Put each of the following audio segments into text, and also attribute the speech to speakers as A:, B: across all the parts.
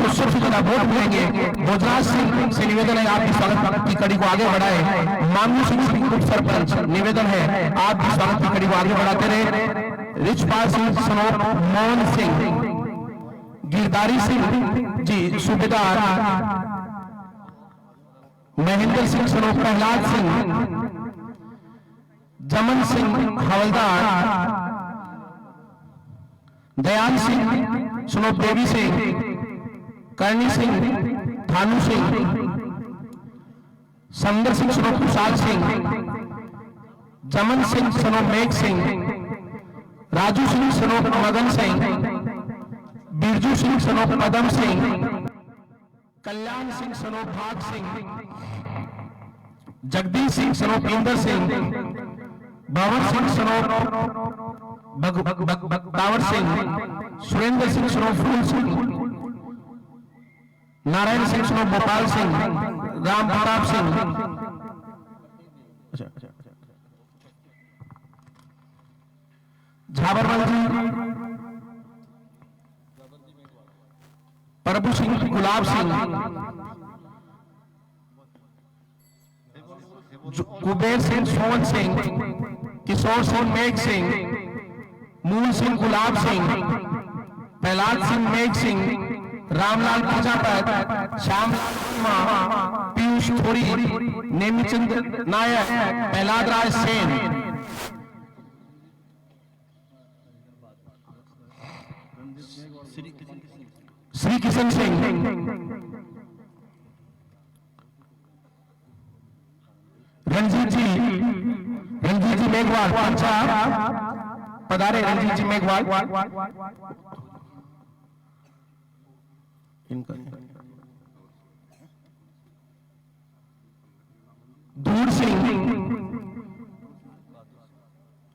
A: आपको सिर्फ जितना वोट मिलेंगे, भोजराज सिंह से निवेदन है आपकी स्वागत की कड़ी को आगे बढ़ाए। मामू सिंह उप सरपंच निवेदन है आप भी स्वागत की कड़ी को आगे बढ़ाते रहे। रिचपाल सिंह सनोप, मोहन सिंह, गिरधारी सिंह जी सूबेदार, महेंद्र सिंह सनोप, प्रहलाद सिंह, जमन सिंह हवलदार, दयाल सिंह सनोप, देवी सिंह, करणी सिंह, थानू सिंह, संदर सिंह सनोप, कुशाल सिंह, जमन सिंह सनोप, मेघ सिंह, राजू सिंह सनोप, मदन सिंह, बिरजू सिंह सनोप, पदम सिंह, कल्याण सिंह सनोप, भाग सिंह, जगदीश सिंह सनोप, इंदर सिंह, बावर सिंह सनोप, बावर सिंह, सुरेंद्र सिंह सनोप, फूल सिंह, नारायण सिंह सनोप, गोपाल सिंह, राम प्रताप सिंह, झाबरमल जी, प्रभु सिंह, गुलाब सिंह, कुबेर सिंह, सोहन सिंह, किशोर सिंह, मेघ सिंह, मूल सिंह, गुलाब सिंह, प्रहलाद सिंह, मेघ सिंह, रामलाल प्रजापत, श्यामलाल वर्मा, पीयूष थोरी, नेमीचंद नायक, प्रहलाद राज सेन, श्री किशन सिंह, रंजीत जी मेघवाल, अच्छा पधारे रंजीत जी मेघवाल, दूर सिंह,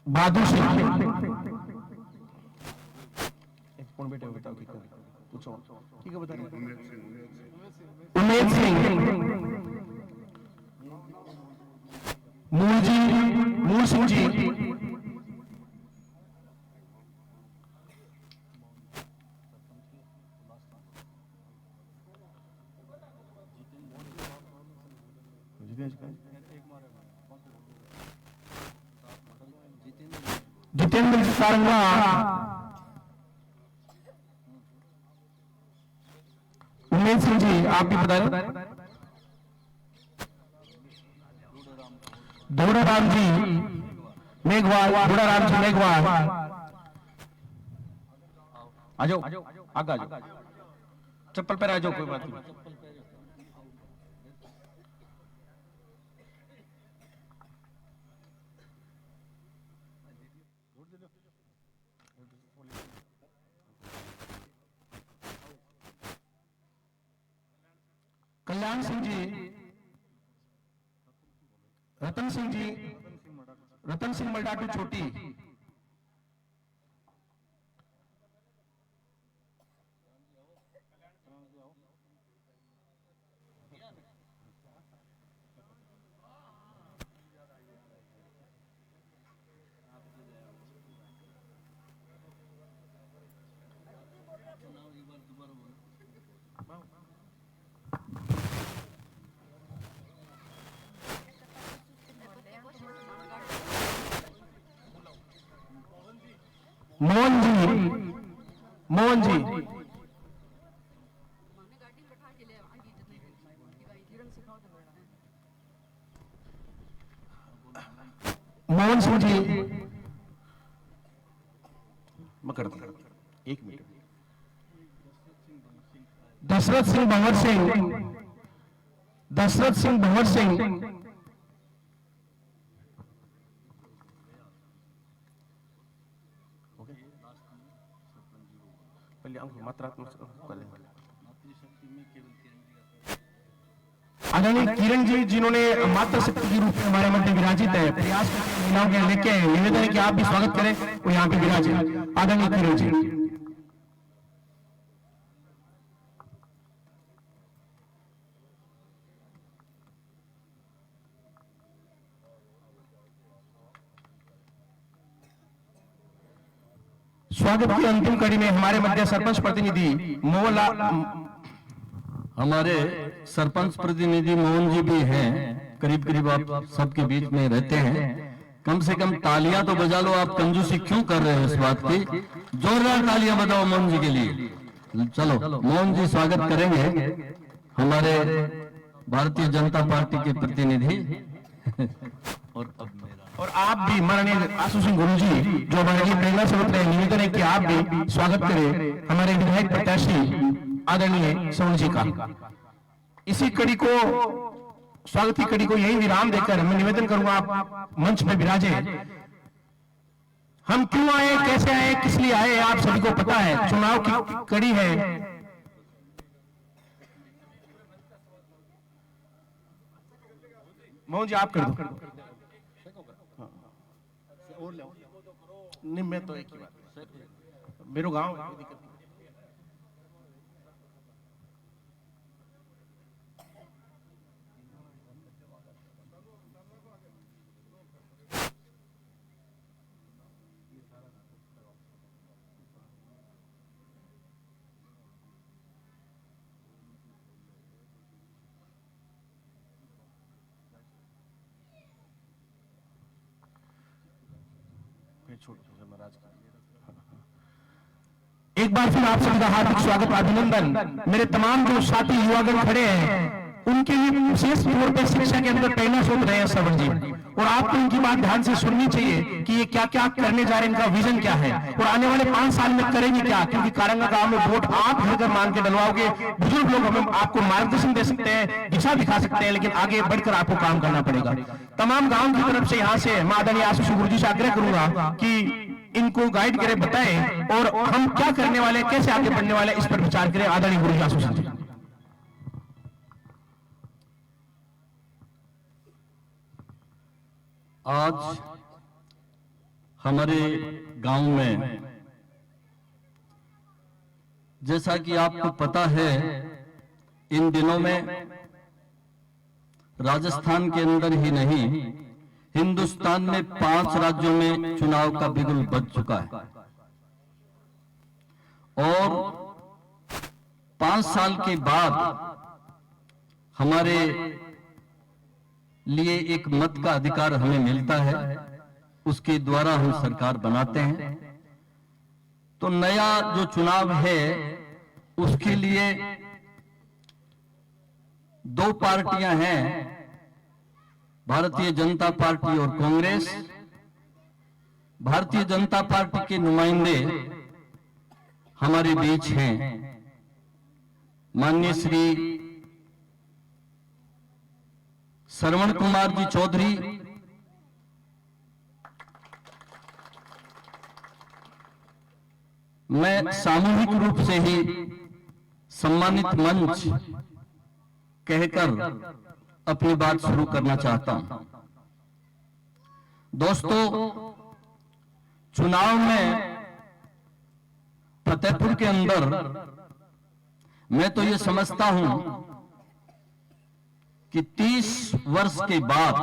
A: बहादुर सिंह, कौन बेटे बताओ पूछो ठीक है बता रहे। उमेद सिंह, मूल सिंह जी, जितेंद्र सारंगा, उमेद सिंह जी आप भी बता रहे। धोड़ाराम जी मेघवाल, धोड़ाराम जी मेघवाल, आ जाओ आगे आ जाओ, चप्पल पर आ जाओ, कोई बात नहीं। कल्याण सिंह जी, रतन सिंह जी, रतन सिंह मल्डाटू छोटी, मोहन जी, मोहन सिंह जी, मैं करता हूं 1 मिनट। दशरथ सिंह भंवर सिंह, दशरथ सिंह भंवर सिंह, आदरणीय किरण जी जिन्होंने मातृ शक्ति के रूप में हमारे मध्य विराजित है, प्रयास करके महिलाओं के लेके आए, निवेदन है कि आप भी स्वागत करें, वो यहाँ पे विराजित। आदरणीय किरण जी, स्वागत की अंतिम कड़ी में हमारे मध्य सरपंच प्रतिनिधि
B: हमारे सरपंच प्रतिनिधि मोहन जी भी हैं, करीब करीब आप सबके बीच में रहते हैं। कम से कम तालियां तो बजा लो। आप कंजूसी क्यों कर रहे हो इस बात की? जोरदार तालियां बजाओ मोहन जी के लिए। चलो मोहन जी स्वागत करेंगे हमारे भारतीय जनता पार्टी के प्रतिनिधि।
A: और आप भी माननीय आशु सिंह गुरु जी जो हमारे लिए प्रेरणा स्रोत रहे, निवेदन है कि आप भी स्वागत करें हमारे विधायक प्रत्याशी आदरणीय सोन जी का। इसी कड़ी को, स्वागत की कड़ी को यही विराम देकर मैं निवेदन करूंगा आप मंच में विराजे। हम क्यों आए, कैसे आए, किस लिए आए, आप सभी को पता है। चुनाव की कड़ी है। मोहन जी आप कर दो। नहीं मैं तो एक ही बात, मेरे गांव है, कोई दिक्कत नहीं। एक बार फिर आप सभी का हार्दिक स्वागत, अभिनंदन। मेरे तमाम जो साथी युवागण खड़े हैं उनके लिए विशेष तौर पर शिक्षा के अंदर प्रेरणा स्रोत रहे हैं श्रवण जी, और आपको इनकी बात ध्यान से सुननी चाहिए कि ये क्या क्या करने जा रहे हैं, इनका विजन क्या है और आने वाले 5 साल में करेंगे क्या। क्योंकि कारंगा गांव में वोट आप घर घर मांग के डलवाओगे, बुजुर्ग लोग हमें आपको मार्गदर्शन दे सकते हैं, दिशा दिखा सकते हैं, लेकिन आगे बढ़कर आपको काम करना पड़ेगा। तमाम गाँव की तरफ से यहाँ से मैं आदरणीय आशु सिंह गुरु जी से आग्रह करूंगा कि इनको गाइड करें, बताएं और हम क्या करने वाले हैं, कैसे आगे बढ़ने वाले हैं, इस पर विचार करें। आदरणीय गुरु जी आशु सिंह जी।
B: आज हमारे गांव में, जैसा कि आपको पता है, इन दिनों में राजस्थान के अंदर ही नहीं हिंदुस्तान में 5 राज्यों में चुनाव का बिगुल बज चुका है और 5 साल के बाद हमारे लिए एक मत का अधिकार हमें मिलता है, उसके द्वारा हम सरकार बनाते हैं। तो नया जो चुनाव है उसके लिए 2 पार्टियां हैं, भारतीय जनता पार्टी और कांग्रेस। भारतीय जनता पार्टी के नुमाइंदे हमारे बीच हैं, माननीय श्री श्रवण कुमार जी चौधरी, मैं सामूहिक रूप से ही सम्मानित मंच कहकर अपनी बात शुरू करना चाहता हूं। दोस्तों, चुनाव में फतेहपुर के अंदर मैं तो ये समझता हूं कि 30 वर्ष के बाद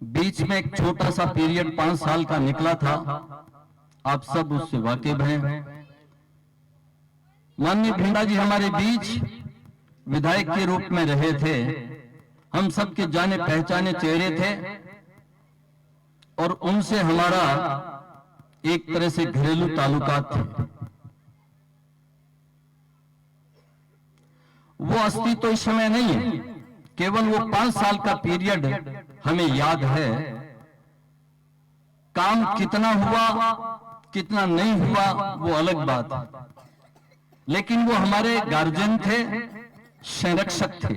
B: बीच में एक छोटा सा पीरियड 5 साल का निकला था, आप सब उससे वाकिफ हैं। माननीय भिंडा जी हमारे बीच विधायक के रूप में रहे थे, हम सबके जाने पहचाने चेहरे थे और उनसे हमारा एक तरह से घरेलू ताल्लुकात थे। वो अस्तित्व तो इस समय नहीं है, केवल वो 5 साल का पीरियड हमें याद है। काम कितना हुआ कितना नहीं हुआ वो अलग बात है, लेकिन वो हमारे गार्जियन थे, संरक्षक थे।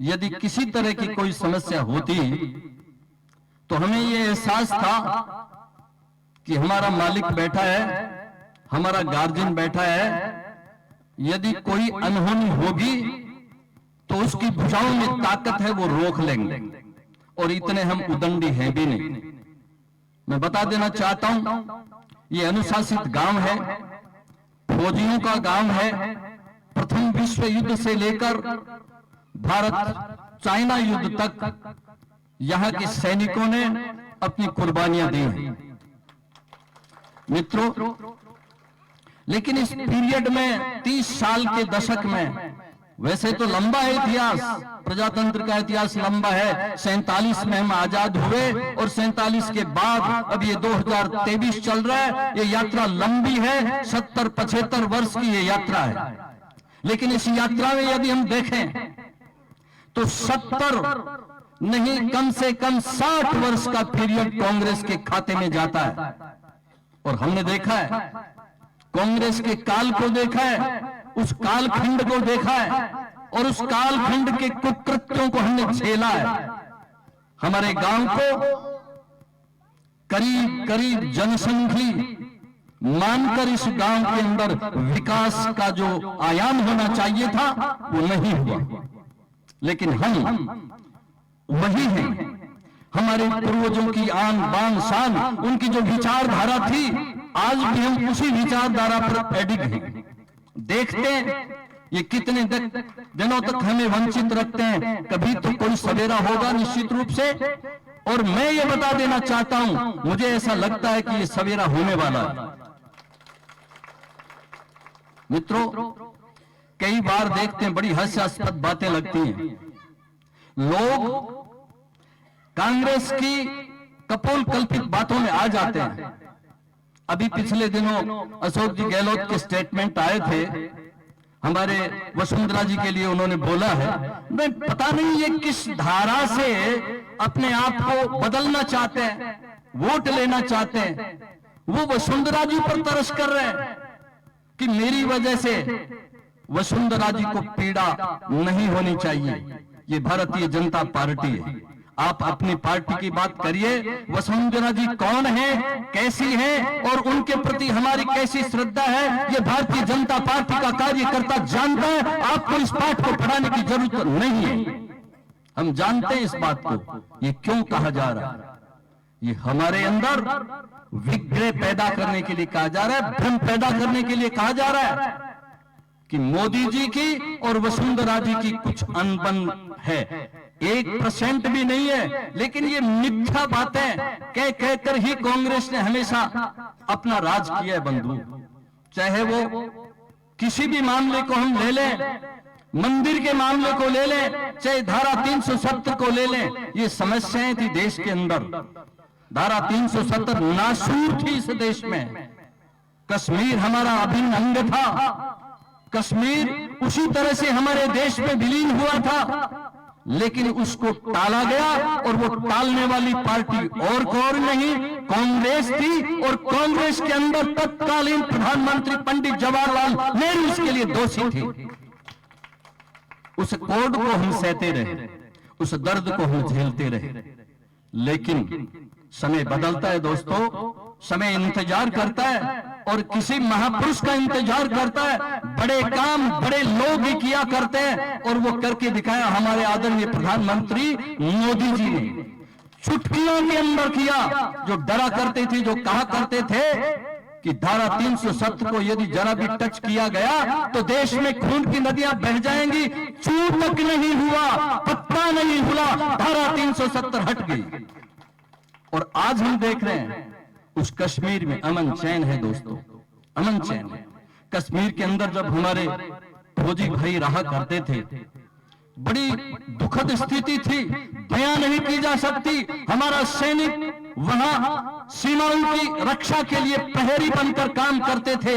B: यदि किसी तरह की कोई समस्या होती तो हमें ये एहसास था कि हमारा मालिक बैठा है, हमारा गार्जियन बैठा है, यदि कोई अनहोनी होगी तो उसकी भुजाओं में ताकत है, वो रोक लेंगे। और इतने हम उदंडी हैं भी नहीं। मैं बता देना चाहता हूं, ये अनुशासित गांव है, फौजियों का गांव है। प्रथम विश्व युद्ध से लेकर भारत चाइना युद्ध तक यहां के सैनिकों ने अपनी कुर्बानियां दी हैं। मित्रों, लेकिन इस पीरियड में 30 साल के दशक में, वैसे तो लंबा है इतिहास, प्रजातंत्र का इतिहास लंबा है। 47 में हम आजाद हुए और 47 के बाद अब ये 2023 चल रहा है। ये यात्रा लंबी है, 70-75 वर्ष की ये यात्रा है। लेकिन इस यात्रा में यदि हम देखें तो 70 नहीं, कम से कम 60 वर्ष का पीरियड कांग्रेस के खाते में जाता है। और हमने देखा है, कांग्रेस के काल को देखा है, उस कालखंड को देखा है और उस कालखंड के कुकृत्यों को हमने झेला है। हमारे गांव को करीब करीब जनसंख्या मानकर इस गांव के अंदर विकास का जो आयाम होना चाहिए था वो नहीं हुआ। लेकिन हम वही हैं, हमारे पूर्वजों की आन बान शान, उनकी जो विचारधारा थी, आज भी हम उसी विचारधारा पर एडिक्ट हैं। देखते हैं ये कितने दिनों तक हमें वंचित रखते हैं। कभी तो कोई सवेरा होगा निश्चित रूप से। और मैं ये बता देना चाहता हूं, मुझे ऐसा लगता है कि ये सवेरा होने वाला है। मित्रों, कई बार देखते हैं बड़ी हास्यास्पद बातें लगती हैं। लोग कांग्रेस की कपोल कल्पित बातों में आ जाते हैं। अभी पिछले दिनों अशोक जी गहलोत के स्टेटमेंट आए थे, हमारे वसुंधरा जी के लिए उन्होंने बोला है, मैं पता नहीं ये किस धारा से अपने आप को बदलना चाहते हैं, वोट लेना चाहते हैं। वो वसुंधरा जी पर तरस कर रहे हैं कि मेरी वजह से वसुंधरा जी को पीड़ा नहीं होनी चाहिए। ये भारतीय जनता पार्टी है। आप अपनी पार्टी की बात करिए, वसुंधरा जी कौन है, कैसी है और उनके प्रति हमारी कैसी श्रद्धा है, ये भारतीय जनता पार्टी का कार्यकर्ता जानता है। आपको इस पाठ को पढ़ाने की जरूरत नहीं है, हम जानते हैं इस बात को। ये क्यों कहा जा रहा है? ये हमारे अंदर विग्रह पैदा करने के लिए कहा जा रहा है, भ्रम पैदा करने के लिए कहा जा रहा है कि मोदी जी की और वसुंधरा जी की कुछ अनबन है। 1% भी नहीं है, लेकिन ये मिथ्या बातें कह कहकर ही कांग्रेस ने हमेशा अपना राज किया है बंधु। चाहे वो किसी भी मामले को हम ले लें, मंदिर के मामले को ले लें, चाहे धारा 370 को ले लें, ये समस्याएं थी देश के अंदर। धारा 370 नासूर थी इस देश में। कश्मीर हमारा अभिन्न अंग था, कश्मीर उसी तरह से हमारे देश में विलीन हुआ था, लेकिन उसको टाला गया और वो टालने वाली पार्टी और नहीं कांग्रेस थी। और कांग्रेस के अंदर तत्कालीन प्रधानमंत्री पंडित जवाहरलाल नेहरू इसके लिए दोषी थे। उस कोड को हम सहते रहे, उस दर्द को हम झेलते रहे। लेकिन समय बदलता है दोस्तों, समय इंतजार करता है और किसी महापुरुष का इंतजार करता है। बड़े काम बड़े लोग ही किया करते हैं और वो करके दिखाया हमारे आदरणीय प्रधानमंत्री मोदी जी ने। चुटकियों के अंदर किया। जो डरा करते थे, जो कहा करते थे कि धारा 370 को यदि जरा भी टच किया गया तो देश में खून की नदियां बह जाएंगी, चूर तक नहीं हुआ, पत्ता नहीं हुआ, धारा 370 हट गई। और आज हम देख रहे हैं उस कश्मीर में अमन चैन है दोस्तों, अमन चैन है। कश्मीर के अंदर जब हमारे फौजी भाई रहा करते थे, बड़ी दुखद स्थिति थी, बयां नहीं की जा सकती। हमारा सैनिक वहां सीमाओं की रक्षा के लिए प्रहरी बनकर काम करते थे।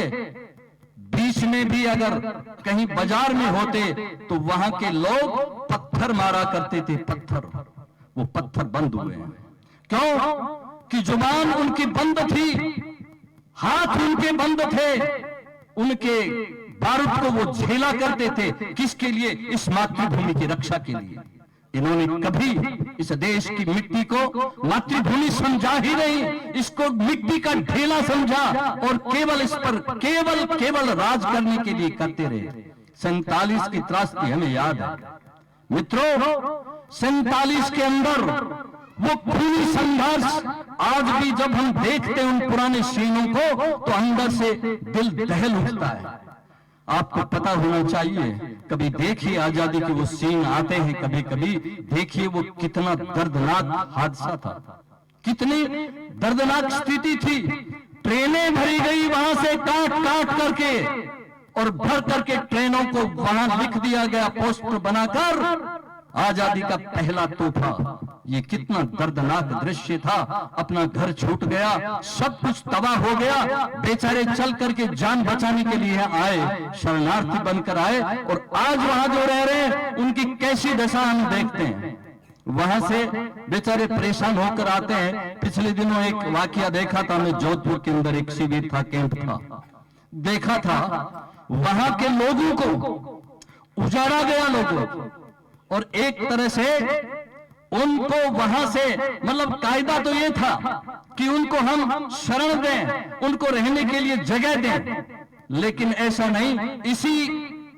B: बीच में भी अगर कहीं बाजार में होते तो वहां के लोग पत्थर मारा करते थे, पत्थर। वो पत्थर बंद हुए हैं। क्यों? कि जुबान उनकी बंद थी, हाथ उनके बंद थे, उनके बारूद को वो झेला करते थे। किसके लिए? इस मातृभूमि की रक्षा के लिए। इन्होंने कभी इस देश की मिट्टी को मातृभूमि समझा ही नहीं, इसको मिट्टी का ढेला समझा और केवल इस पर केवल राज करने के लिए करते रहे। 47 की त्रासदी हमें याद है मित्रों। 47 के अंदर वो खूनी संघर्ष आज भी जब हम देखते हैं उन पुराने सीनों को तो अंदर से दिल दहल उठता है। आपको पता होना चाहिए, कभी देखिए आजादी के वो सीन आते हैं, कभी कभी देखिए वो कितना दर्दनाक हादसा था, कितनी दर्दनाक स्थिति थी। ट्रेनें भरी गई वहां से काट काट करके, और भर करके ट्रेनों को वहां लिख दिया गया पोस्टर बनाकर, आजादी का पहला तोहफा। ये कितना दर्दनाक दृश्य था। अपना घर छूट गया, सब कुछ तबाह हो गया, बेचारे चल करके जान बचाने के लिए आए, शरणार्थी बनकर आए, और आज वहां जो रह रहे हैं उनकी कैसी दशा हम देखते हैं। वहां से बेचारे परेशान होकर आते हैं। पिछले दिनों एक वाकया देखा था मैं, जोधपुर के अंदर एक शिविर था, कैंप था, देखा था वहां के लोगों को उजाड़ा गया, लोगों को, और एक तरह से उनको वहां से, मतलब कायदा तो ये था कि उनको हम शरण दें, उनको रहने के लिए जगह दें, लेकिन ऐसा नहीं। इसी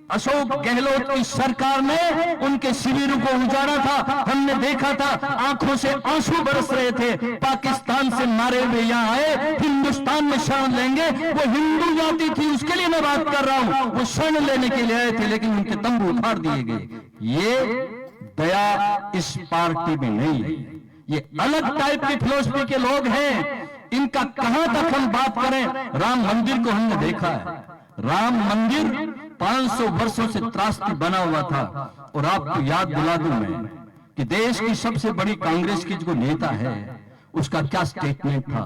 B: अशोक गहलोत की सरकार ने उनके शिविरों को उजाड़ा था। हमने देखा था, आंखों से आंसू बरस रहे थे। पाकिस्तान से मारे हुए यहाँ आए, हिंदुस्तान में शरण लेंगे। वो हिंदू जाति थी, उसके लिए मैं बात कर रहा हूं, वो शरण लेने के लिए आए थे, लेकिन उनके तंबू उखाड़ दिए गए। ये दया इस पार्टी में नहीं है। ये अलग टाइप की फिलोसफी के लोग हैं। इनका कहां तक हम बात करें। राम मंदिर को हमने देखा है, राम मंदिर 500 वर्षों से त्रासदी बना हुआ था। और आपको याद दिला दूं मैं कि देश की सबसे बड़ी कांग्रेस की जो नेता है, उसका क्या स्टेटमेंट था।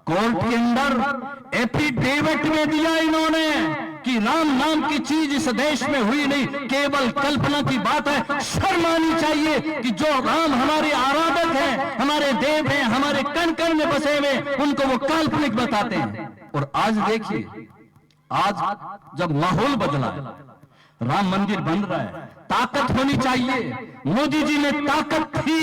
B: कोर्ट के अंदर एफिडेविट में दिया इन्होंने कि राम नाम की चीज इस देश में हुई नहीं, केवल कल्पना की बात है। शर्म आनी चाहिए कि जो राम हमारे आराधक हैं, हमारे देव हैं, हमारे कण कण में बसे हुए, उनको वो काल्पनिक बताते हैं। और आज देखिए, आज जब माहौल बदला है, राम मंदिर बन रहा है, ताकत होनी चाहिए। मोदी जी ने ताकत थी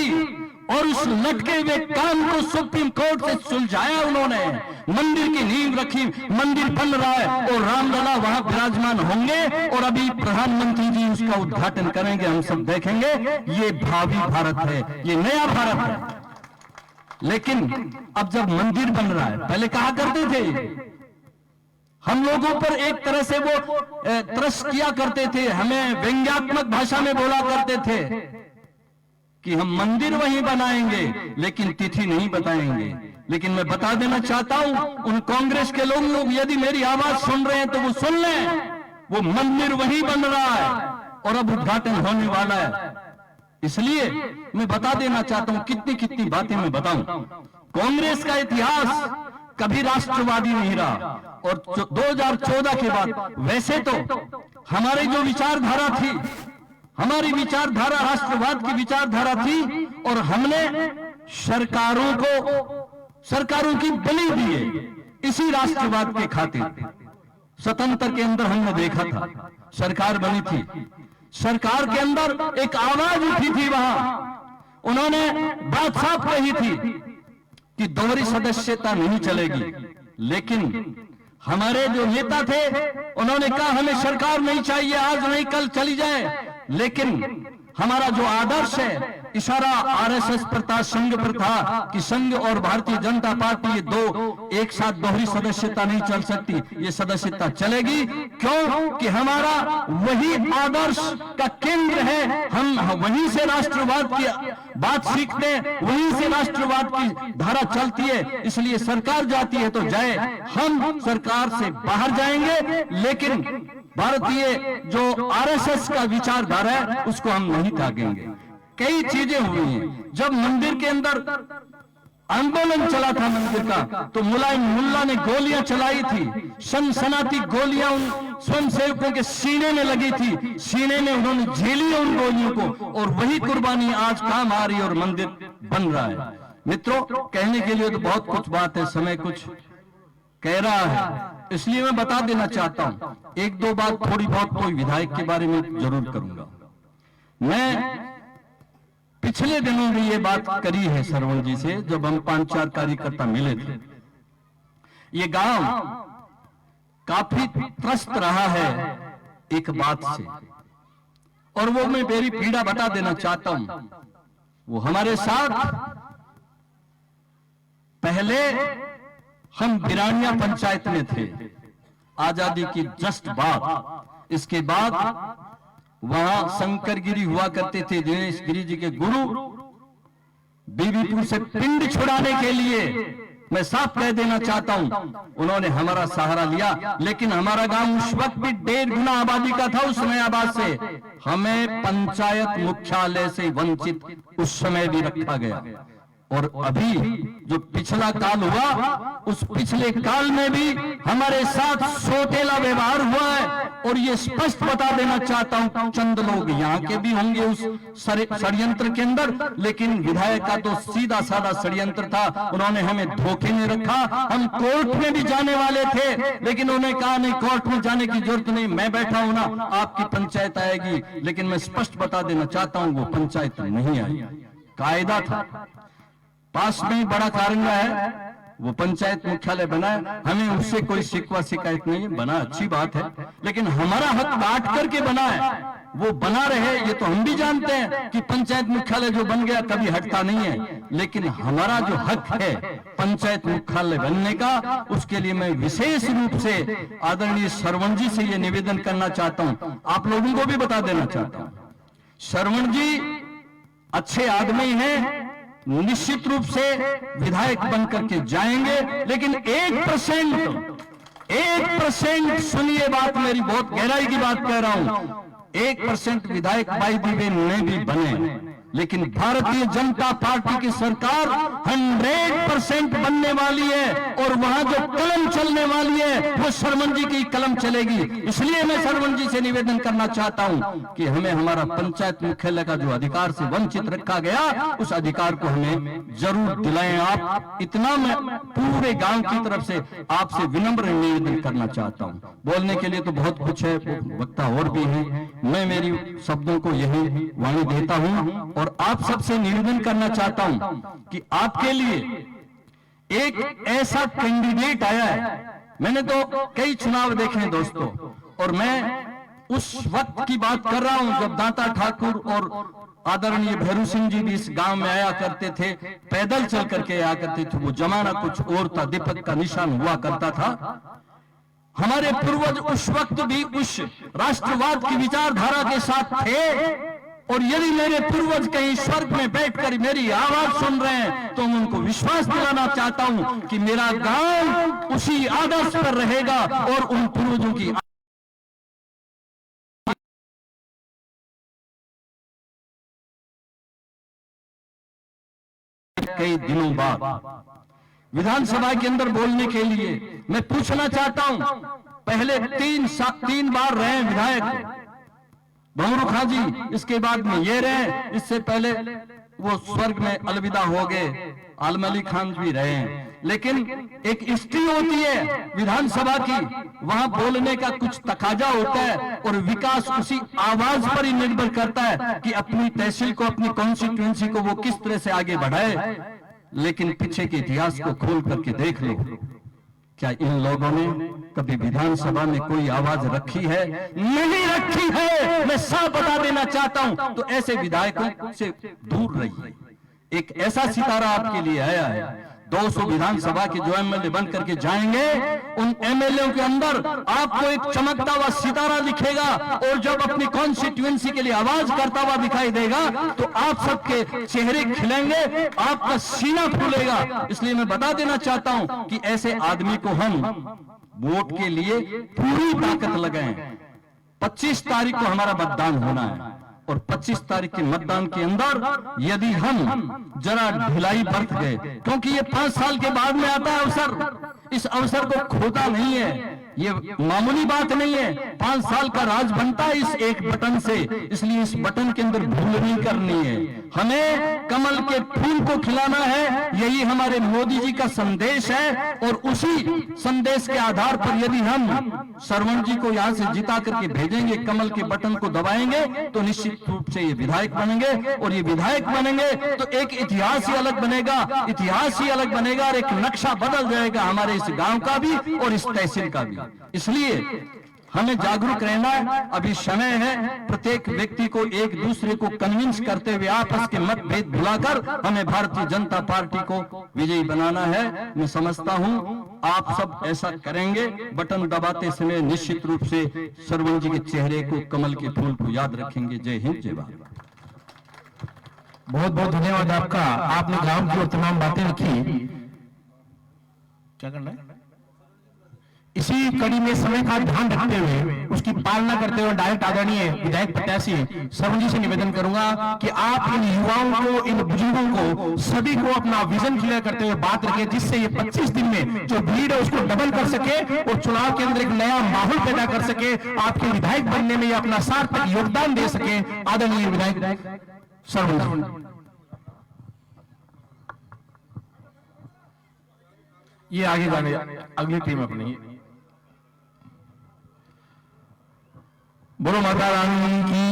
B: और उस लटके हुए काम को सुप्रीम कोर्ट से सुलझाया उन्होंने, मंदिर की नींव रखी, मंदिर बन रहा है और रामलला वहां विराजमान होंगे और अभी प्रधानमंत्री जी उसका उद्घाटन करेंगे। हम सब देखेंगे। ये भावी भारत है, ये नया भारत है। लेकिन अब जब मंदिर बन रहा है, पहले कहा करते थे, हम लोगों पर एक तरह से वो त्रस्त किया करते थे, हमें व्यंग्यात्मक भाषा में बोला करते थे कि हम मंदिर वहीं बनाएंगे लेकिन तिथि नहीं बताएंगे। लेकिन मैं बता देना चाहता हूं उन कांग्रेस के लोग यदि मेरी आवाज सुन रहे हैं तो वो सुन लें, वो मंदिर वहीं बन रहा है और अब उद्घाटन होने वाला है। इसलिए मैं बता देना चाहता हूं, कितनी कितनी बातें मैं बताऊं। कांग्रेस का इतिहास कभी राष्ट्रवादी नहीं रहा, और 2014 के बाद वैसे तो हमारी जो विचारधारा थी, हमारी विचारधारा राष्ट्रवाद की विचारधारा थी, और हमने सरकारों की बलि दी है इसी राष्ट्रवाद के खातिर। स्वतंत्र के अंदर हमने देखा था, सरकार बनी थी, सरकार के अंदर एक आवाज उठी थी, वहां उन्होंने बात साफ कही थी कि दोहरी सदस्यता नहीं चलेगी। लेकिन हमारे जो नेता थे उन्होंने कहा हमें सरकार नहीं चाहिए, आज नहीं कल चली जाए। लेकिन हमारा जो आदर्श है, इशारा आरएसएस प्रथा, संघ प्रथा कि संघ और भारतीय जनता पार्टी ये दो एक साथ दोहरी सदस्यता नहीं चल सकती, ये सदस्यता चलेगी। क्यों कि हमारा वही आदर्श का केंद्र है, हम वहीं से राष्ट्रवाद की बात सीखते हैं, वहीं से राष्ट्रवाद की धारा चलती है। इसलिए सरकार जाती है तो जाए, हम सरकार से बाहर जाएंगे, लेकिन भारतीय जो आरएसएस का विचारधारा है उसको हम नहीं त्यागेंगे। कई चीजें हुई हैं। जब मंदिर के अंदर आंदोलन चला था मंदिर का, तो मुलायम मुल्ला ने गोलियां चलाई थी, सनसनाती गोलियां उन स्वयंसेवकों के सीने में लगी थी, सीने में उन्होंने झेली उन गोलियों को, और वही कुर्बानी आज काम आ रही है और मंदिर बन रहा है। मित्रों, कहने के लिए तो बहुत कुछ बात है, समय कुछ कह रहा है, इसलिए मैं बता देना चाहता हूं। एक दो बात थोड़ी बहुत कोई विधायक के बारे में जरूर करूंगा। मैं पिछले दिनों भी ये बात करी है सरवण जी से, जब हम 5-4 कार्यकर्ता मिले थे। ये गांव काफी त्रस्त रहा है एक बात से, और वो मैं मेरी पीड़ा बता देना चाहता हूं। वो हमारे साथ पहले हम बिरानिया पंचायत में थे, आजादी की जस्ट बाद। इसके बाद वहां शंकरगिरी हुआ करते थे, दिनेश गिरी जी के गुरु। बीबीपुर से पिंड छुड़ाने के लिए मैं साफ कह देना चाहता हूं, उन्होंने हमारा सहारा लिया, लेकिन हमारा गांव उस वक्त भी 1.5 गुना आबादी का था उस समय आबाद से। हमें पंचायत मुख्यालय से वंचित उस समय भी रखा गया। और अभी जो पिछला काल हुआ, उस पिछले काल में भी हमारे साथ सौतेला व्यवहार हुआ है। और ये स्पष्ट बता देना चाहता हूं, चंद लोग यहाँ के भी होंगे उस षड्यंत्र के अंदर, लेकिन विधायक का तो सीधा साधा षड्यंत्र था। उन्होंने हमें धोखे में रखा। हम कोर्ट में भी जाने वाले थे, लेकिन उन्होंने कहा नहीं, कोर्ट में जाने की जरूरत नहीं, मैं बैठा हूं ना, आपकी पंचायत आएगी। लेकिन मैं स्पष्ट बता देना चाहता हूं, वो पंचायत नहीं आई। कायदा था, पास में बड़ा कारंगा है, वो पंचायत मुख्यालय बना है, हमें उससे कोई शिकवा शिकायत नहीं है, बना अच्छी बात है। लेकिन हमारा हक काट करके बना है, वो बना रहे, ये तो हम भी जानते हैं कि पंचायत मुख्यालय जो बन गया कभी हटता नहीं है। लेकिन हमारा जो हक है पंचायत मुख्यालय बनने का, उसके लिए मैं विशेष रूप से आदरणीय श्रवण जी से ये निवेदन करना चाहता हूं, आप लोगों को भी बता देना चाहता हूं। श्रवण जी अच्छे आदमी हैं, निश्चित रूप से विधायक बनकर के जाएंगे, लेकिन 1% सुनिए बात मेरी, बहुत गहराई की बात कह रहा हूं, 1% विधायक बाई दी वे नहीं भी बने, लेकिन भारतीय जनता पार्टी की सरकार 100% बनने वाली है। और वहां जो कलम चलने वाली है वो श्रवण जी की कलम चलेगी। इसलिए मैं श्रवण जी से निवेदन करना चाहता हूं कि हमें हमारा पंचायत मुख्यालय का जो अधिकार से वंचित रखा गया, उस अधिकार को हमें जरूर दिलाएं आप। इतना मैं पूरे गांव की तरफ से आपसे विनम्र निवेदन करना चाहता हूं। बोलने के लिए तो बहुत कुछ है, वक्ता और भी है, मैं मेरी शब्दों को यही वाणी देता हूं। और आप सबसे निवेदन करना चाहता हूं कि आपके लिए एक ऐसा कैंडिडेट आया है। मैंने तो कई चुनाव देखे हैं दोस्तों, और मैं उस वक्त की बात कर रहा हूं जब दाता ठाकुर और आदरणीय भैरू सिंह जी भी इस गांव में आया करते थे, पैदल चल करके आया करते थे। वो जमाना कुछ और था, दीपक का निशान हुआ करता था। हमारे पूर्वज उस वक्त भी उस राष्ट्रवाद की विचारधारा के साथ थे। और यदि मेरे पूर्वज कहीं स्वर्ग में बैठकर मेरी आवाज सुन रहे हैं, तो मैं उनको विश्वास दिलाना चाहता हूं कि मेरा गांव उसी आदर्श पर रहेगा और उन पूर्वजों की कई दिनों बाद विधानसभा के अंदर बोलने के लिए मैं पूछना चाहता हूं, पहले 3 बार रहे विधायक भंवरू खां जी, इसके बाद में ये रहे, इससे पहले वो स्वर्ग में अलविदा हो गए आलम अली खान भी रहे हैं। लेकिन एक हिस्ट्री होती है विधानसभा की, वहां बोलने का कुछ तकाजा होता है और विकास उसी आवाज पर ही निर्भर करता है कि अपनी तहसील को, अपनी कॉन्स्टिट्यूएंसी को वो किस तरह से आगे बढ़ाए। लेकिन पीछे के इतिहास को खोल करके देख लो, क्या इन लोगों ने कभी विधानसभा में कोई आवाज रखी है? नहीं रखी है। मैं साफ बता देना चाहता हूं, तो ऐसे विधायकों से दूर रहिए। एक ऐसा सितारा आपके लिए आया है, 200 विधानसभा के जो एमएलए बन करके जाएंगे, उन एमएलए के अंदर आपको एक चमकता हुआ सितारा दिखेगा। और जब अपनी कॉन्स्टिट्यूएंसी के लिए आवाज करता हुआ दिखाई देगा, तो आप सबके चेहरे खिलेंगे, आपका सीना फूलेगा। इसलिए मैं बता देना चाहता हूं कि ऐसे आदमी को हम वोट के लिए पूरी ताकत लगाएं। 25 तारीख को हमारा मतदान होना है, और 25 तारीख के मतदान के अंदर यदि हम जरा ढिलाई बरत गए, क्योंकि ये 5 साल के बाद में आता है अवसर, इस अवसर को खोता नहीं है, ये मामूली बात नहीं है। 5 साल का राज बनता है इस एक बटन से, इसलिए इस बटन के अंदर भूल नहीं करनी है। हमें कमल के फूल को खिलाना है, यही हमारे मोदी जी का संदेश है। और उसी संदेश के आधार पर यदि हम श्रवण जी को यहां से जिता करके भेजेंगे, कमल के बटन को दबाएंगे, तो निश्चित रूप से ये विधायक बनेंगे। और ये विधायक बनेंगे तो एक इतिहास ही अलग बनेगा, इतिहास ही अलग बनेगा, और एक नक्शा बदल जाएगा हमारे इस गांव का भी और इस तहसील का भी। इसलिए हमें जागरूक रहना है, अभी समय है। प्रत्येक व्यक्ति को एक दूसरे को कन्विंस करते हुए आपस के मतभेद भुलाकर हमें भारतीय जनता पार्टी को विजयी बनाना है। मैं समझता हूं आप सब ऐसा करेंगे। बटन दबाते समय निश्चित रूप से श्रवण जी के चेहरे को, कमल के फूल को याद रखेंगे। जय हिंद, जय भारत।
A: बहुत बहुत धन्यवाद आपका। आपने गांव की और तमाम बातें रखी। क्या करना है? इसी कड़ी में समय का ध्यान रखते हुए उसकी पालना करते हुए डायरेक्ट आदरणीय विधायक प्रत्याशी श्रवण जी से निवेदन करूंगा कि आप इन युवाओं को, इन बुजुर्गों को, सभी को अपना विजन क्लियर करते हुए बात रखें, जिससे ये 25 दिन में जो भीड़ है उसको डबल कर सके और चुनाव के अंदर एक नया माहौल पैदा कर सके, आपके विधायक बनने में ये अपना सार्थक योगदान दे सके। आदरणीय विधायक श्रवण जी। ये आगे जाने अगली टीम अपनी। बोलो माता रानी की।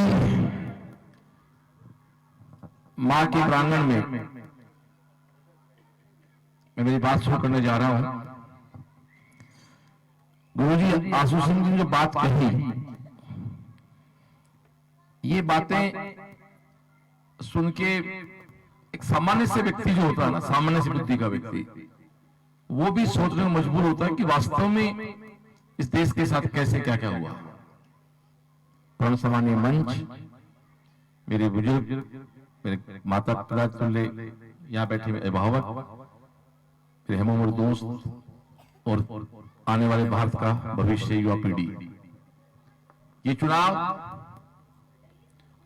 A: मां के प्रांगण में मैं मेरी बात शुरू करने जा रहा हूं। गुरुजी आशु सिंह जी ने जो बात कही, ये बातें सुन के एक सामान्य से व्यक्ति जो होता है ना, सामान्य से बुद्धि का व्यक्ति, वो भी सोचने में मजबूर होता है कि वास्तव में इस देश के साथ कैसे क्या क्या हुआ। परम सम्मानीय मंच, मेरे बुजुर्ग, मेरे माता पिता तुल्य यहाँ बैठे अभिभावक, मेरे हेमोमोर दोस्त और आने वाले भारत का भविष्य युवा पीढ़ी, ये चुनाव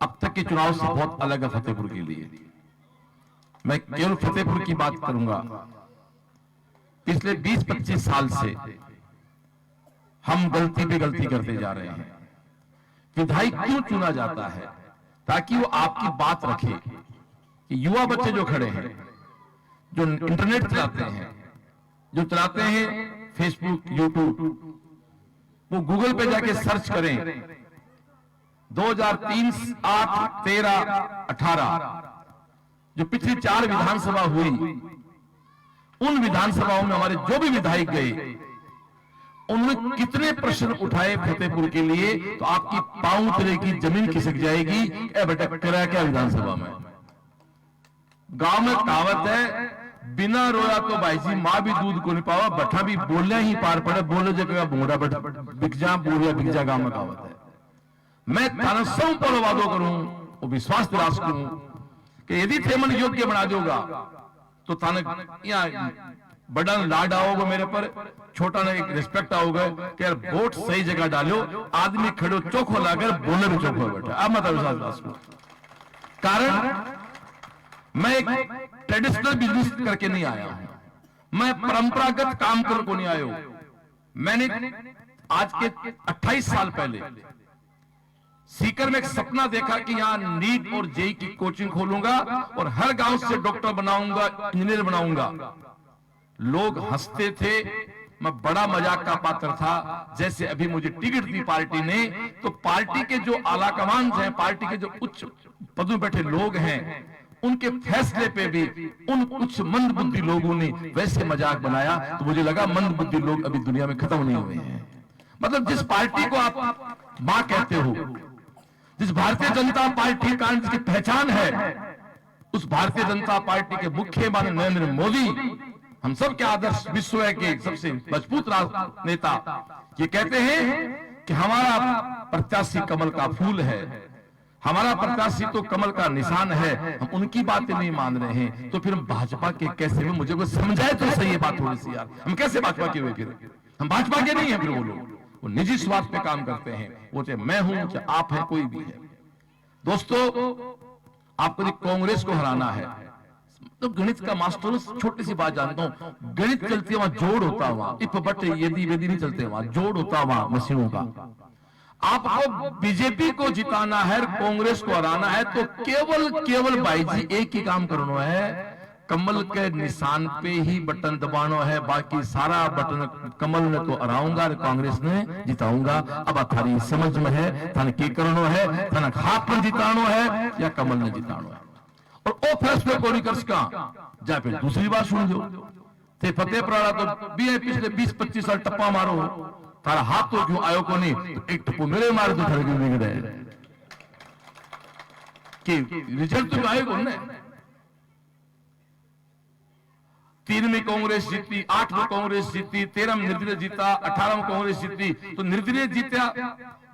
A: अब तक के चुनाव से बहुत अलग है फतेहपुर के लिए। मैं केवल फतेहपुर की बात करूंगा। पिछले 20-25 साल से हम गलती पे गलती करते जा रहे हैं। विधायक क्यों चुना जाता है? ताकि वो आपकी बात रखे कि युवा बच्चे जो खड़े हैं, जो इंटरनेट चलाते हैं, जो चलाते हैं फेसबुक, यूट्यूब, वो गूगल पे जाके सर्च करें 2003, 8, 13, 18 जो पिछली 4 विधानसभा हुई, उन विधानसभाओं में हमारे जो भी विधायक गए, उन्होंने कितने प्रश्न उठाए फतेहपुर के लिए, तो आपकी पांव तले की जमीन खिसक जाएगी। ए बेटा करा क्या विधानसभा में? गांव में कहावत है, बिना रोया तो भाई जी मां भी दूध को नहीं पावा, बठा भी बोलने ही पार पड़े, बोले जगह बूढ़ा बिक जा, बूढ़िया बिक जा, गांव में कहावत है। मैं तानसों पर वादो करूं और विश्वास दिलास करूं कि यदि थे मन योग्य बना दोगा तो थाने यहाँ बड़ा लाड आओगे मेरे पर, छोटा ना एक रिस्पेक्ट आओगे कि यार वोट सही जगह डालो, आदमी खड़ो चोखो लाकर बोले भी चोखो बैठा। अब मत विश्वास करो, कारण मैं एक ट्रेडिशनल बिजनेस करके नहीं आया हूं, मैं परंपरागत काम कर को नहीं आया हूं। मैंने आज के 28 साल पहले सीकर में एक सपना देखा कि यहां नीट और जेई की कोचिंग खोलूंगा और हर गांव से डॉक्टर बनाऊंगा, इंजीनियर बनाऊंगा। लोग हंसते थे, मैं बड़ा मजाक का पात्र था। जैसे अभी मुझे टिकट दी पार्टी ने, तो पार्टी के जो आला कमान हैं, पार्टी के जो उच्च पदों में बैठे लोग हैं, उनके फैसले पे भी उन कुछ मंद बुद्धि लोगों ने वैसे मजाक बनाया, तो मुझे लगा मंद बुद्धि लोग अभी दुनिया में खत्म नहीं हुए हैं। मतलब जिस पार्टी को आप मां कहते हो, जिस भारतीय जनता पार्टी का जिसकी पहचान है, उस भारतीय जनता पार्टी के मुख्य माननीय नरेंद्र मोदी, हम सब के आदर्श विश्व के सबसे मजबूत नेता, ये कहते हैं कि हमारा प्रत्याशी कमल का फूल है, हमारा प्रत्याशी तो कमल का निशान है। हम उनकी बातें नहीं मान रहे हैं, तो फिर हम भाजपा के कैसे? मुझे कोई समझाए तो सही है बात थोड़ी सी यार। हम कैसे भाजपा के हुए? फिर हम भाजपा के नहीं है। फिर वो लोग वो निजी स्वार्थ पे काम करते हैं, वो चाहे मैं हूं चाहे आप है, कोई भी है। दोस्तों, आपको कांग्रेस को हराना है तो गणित का मास्टर, छोटी सी बात जानता हूं, गणित चलती है वहां जोड़ होता है, वहां इफ बट यदि वेदी नहीं चलते, वहां जोड़ होता है, वहां मशीनों का। आपको बीजेपी को जिताना है, कांग्रेस को हराना है, तो केवल भाई जी एक ही काम करना है, कमल के निशान पे ही बटन दबाना है। बाकी सारा बटन कमल ने तो हराऊंगा, कांग्रेस ने जिताऊंगा। अब थारी समझ में है, थाने की करना है, थाना हाथ में जिताना है या कमल ने जिताना है, और वो फैसले को नहीं कर सका जा फिर दूसरी बात सुन लो। ते फतेहपुरा तो भी पिछले 20-25 साल टप्पा मारो, तारा हाथ तो क्यों आयो को नहीं, तो एक टप्पू मेरे मारे तो थारे क्यों बिगड़े कि रिजल्ट तो आएगा ना। 3 में कांग्रेस जीती, 8 में कांग्रेस जीती, 13 में निर्दलीय जीता, 18 में कांग्रेस जीती। तो निर्दलीय जीता,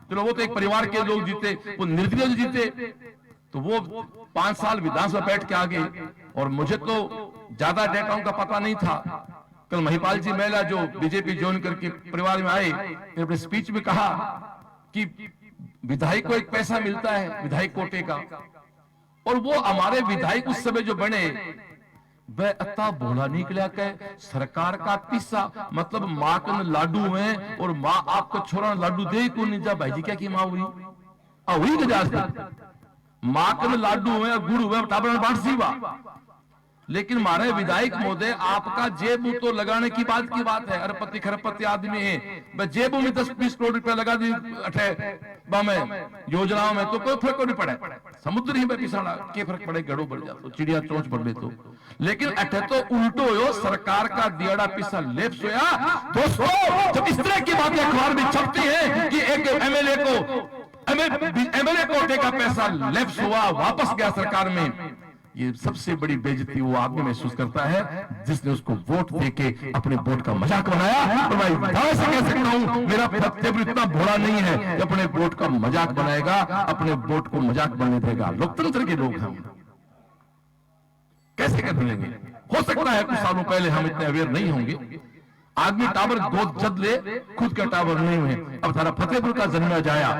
A: चलो वो तो एक परिवार के लोग जीते, वो निर्दलीय जो जीते तो वो 5 साल विधानसभा बैठ के आ गए। और मुझे तो ज्यादा डेटाओं का पता नहीं था, कल महिपाल जी मेला जो बीजेपी ज्वाइन करके परिवार में आए, मैंने अपने स्पीच में कहा कि विधायक को एक पैसा मिलता है विधायक कोटे का, और वो हमारे विधायक उस समय जो बने वह अत्ता भोला निकला के सरकार का पिस्सा, मतलब माँ कन लाडू में और माँ आपको छोरा लाडू दे को नहीं जा भाई जी क्या की माँ हुई हुई गजाज माँ कन लाडू में गुड़ हुए टाबर बांट सीवा। लेकिन हमारे विधायक महोदय आपका जेब तो लगाने की बात है, अरबपति खरबपति आदमी है, जेब में 10-20 करोड़ रुपया लगा दी योजनाओं में तो कोई फर्क नहीं पड़े, समुद्र ही में पिसाना के फर्क पड़े, गड़ो बढ़ जातो चिड़िया चोंच बढ़ ले तो। लेकिन अठे तो उल्टो हो, सरकार का दियाड़ा पिसा लेप सोया। दोस्तों जब इस तरह की बातें अखबार में छपती है कि एक एमएलए कोटे का पैसा लेप्स हुआ, वापस गया सरकार में, ये सबसे बड़ी बेइज्जती वो आदमी महसूस करता है जिसने उसको वोट देके अपने वोट का मजाक बनाया। और मैं दावे से कह सकता हूं मेरा फतेहपुर इतना भोला नहीं है कि अपने वोट का मजाक बनाएगा, अपने वोट को मजाक बनने देगा। लोकतंत्र के लोग हम कैसे कर लेंगे? हो सकता है कुछ सालों पहले हम इतने अवेयर नहीं होंगे, आदमी टावर गोद जद ले, खुद का टावर नहीं हुए। अब थारा फतेहपुर का जन्म जाया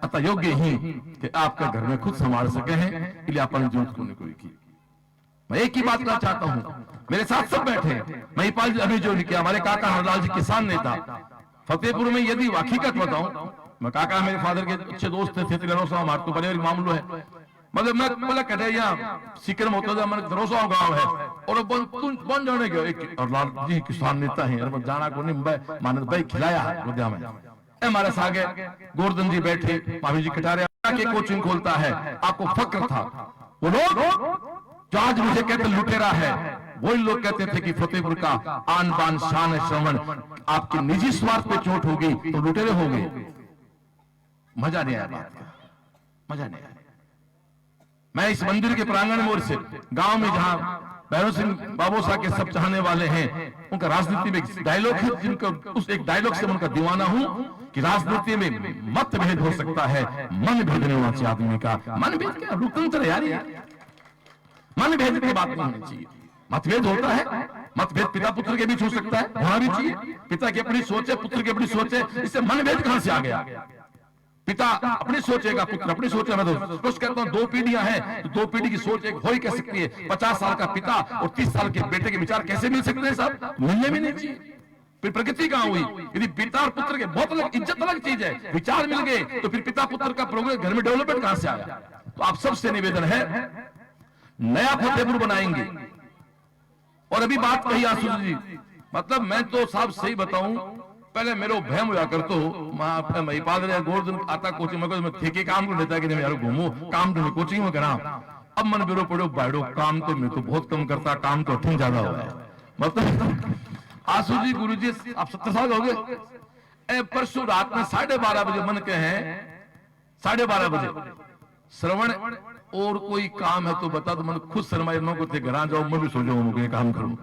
A: अतः योग्य ही कि आपका घर में खुद संभाल सके हैं, इसलिए अपन जरूरत को कोई की। मैं एक ही बात करना चाहता हूं, मेरे साथ सब बैठे हैं, महिपाल जी अभी जो लिखे हमारे काका हरलाल जी किसान नेता फतेहपुर में, यदि हकीकत बताऊं, मैं काका मेरे फादर के अच्छे दोस्त थे, हमारे तो बड़े मामलो है, मतलब मैं बोला कटे सीकर में होता था, मैंने दरोसा गांव है और बन जाने के एक हरलाल जी किसान नेता है, जाना को नहीं मानद भाई खिलाया विद्या में। हमारे सागे गोवर्धन जी बैठे, मामी जी कटारिया के कोचिंग खोलता है, आपको फक्र था। वो लोग जो आज मुझे कहते लुटेरा है, वही लोग कहते थे कि फतेहपुर का आन बान शान श्रवण आपके निजी स्वार्थ पे चोट होगी तो लुटेरे हो गए। मजा नहीं आया बात का, मजा नहीं आया। मैं इस मंदिर के प्रांगण में और से गांव में जहां भैरव सिंह बाबोसा के सब चाहने वाले हैं, उनका राजनीति में एक डायलॉग है जिनका उस एक डायलॉग से उनका दीवाना हूं कि राजनीति में मतभेद हो सकता है, मन भेद नहीं होना चाहिए आदमी का। मन भेद क्या, लोकतंत्र है यार, मन भेद की बात नहीं होनी चाहिए। मतभेद होता है, मतभेद पिता पुत्र के बीच हो सकता है, होना भी चाहिए। पिता की अपनी सोच है, पुत्र की अपनी सोच है, इससे मनभेद कहां से आ गया? पिता अपनी सोचेगा, पुत्र अपनी सोचेगा। मैं तो स्पष्ट कहता हूं, 2 पीढ़ियां हैं तो 2 पीढ़ी की सोच एक हो ही कह सकती है। 50 साल का पिता और 30 साल के बेटे के विचार कैसे मिल सकते हैं साहब? मिलने भी नहीं चाहिए। फिर प्रगति कहां हुई? यदि पिता और पुत्र के बहुत अलग इज्जत अलग चीज है, विचार मिल गए तो फिर पिता पुत्र का प्रोग्रेस घर में डेवलपमेंट कहां से आया? तो आप सबसे निवेदन है, नया फतेहपुर बनाएंगे। और अभी बात कही आसू जी, मतलब मैं तो साहब सही बताऊं, पहले मेरो भयम हुआ कर तो महिपाल गोवर्धन आता कोचिंग में ठेके काम कर लेता कि नहीं यार घूमो काम तो कोचिंग में करा। अब मन बेरो पड़ो बाड़ो काम तो मैं तो बहुत कम करता, काम तो ठीक ज्यादा हुआ है। मतलब आसू जी गुरु जी आप 70 साल हो गए। परसों रात में 12:30 बजे मन के हैं, 12:30 बजे श्रवण और कोई काम है तो बता दो, मैं खुद शर्मा को घर जाओ, मैं भी सो जाऊं, काम करूं।